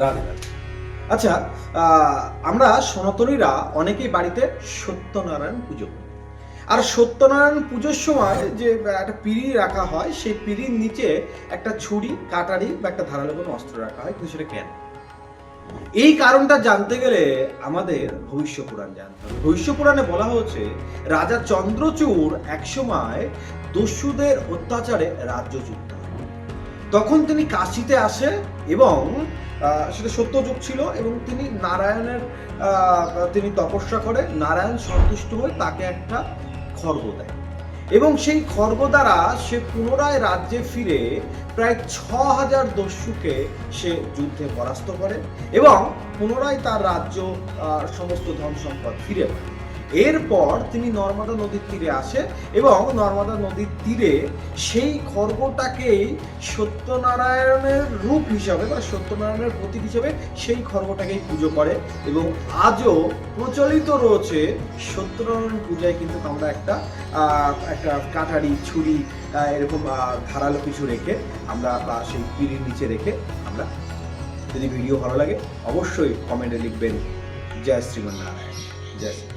রাধে রাধে। আচ্ছা, আমরা সনাতনীরা অনেকেই বাড়িতে সত্যনারায়ণ পুজো করি। আর সত্যনারায়ণ পুজোর সময় যে একটা পিঁড়ি রাখা হয়, সেই পিঁড়ির নিচে একটা ছুরি, কাটারি বা একটা ধারালো কোনো অস্ত্র রাখা হয়, কিন্তু সেটা কেন? এই কারণটা জানতে গেলে আমাদের ভবিষ্য পুরাণ জানতে হবে। ভবিষ্য পুরাণে বলা হয়েছে, রাজা চন্দ্রচূড় একসময় দস্যুদের অত্যাচারে রাজ্যচ্যুত হয়। তখন তিনি কাশীতে আসে এবং সেটা সত্যযুগ ছিল এবং তিনি নারায়ণের তিনি তপস্যা করে, নারায়ণ সন্তুষ্ট হয়ে তাকে একটা খর্গ দেয় এবং সেই খর্গ দ্বারা সে পুনরায় রাজ্যে ফিরে প্রায় ৬,০০০ দস্যুকে সে যুদ্ধে পরাস্ত করে এবং পুনরায় তার রাজ্য সমস্ত ধন সম্পদ ফিরে পায়। এরপর তিনি নর্মদা নদীর তীরে আসে এবং নর্মদা নদীর তীরে সেই খর্গটাকেই সত্যনারায়ণের রূপ হিসাবে বা সত্যনারায়ণের প্রতীক হিসাবে সেই খর্গটাকেই পুজো করে এবং আজও প্রচলিত রয়েছে। সত্যনারায়ণ পূজায় কিন্তু আমরা একটা কাটারি, ছুরি, এরকম ধারালো কিছু রেখে আমরা সেই পিঁড়ির নিচে রেখে আমরা, যদি ভিডিও ভালো লাগে অবশ্যই কমেন্টে লিখবেন জয় শ্রীমন্নারায়ণ, জয় শ্রী।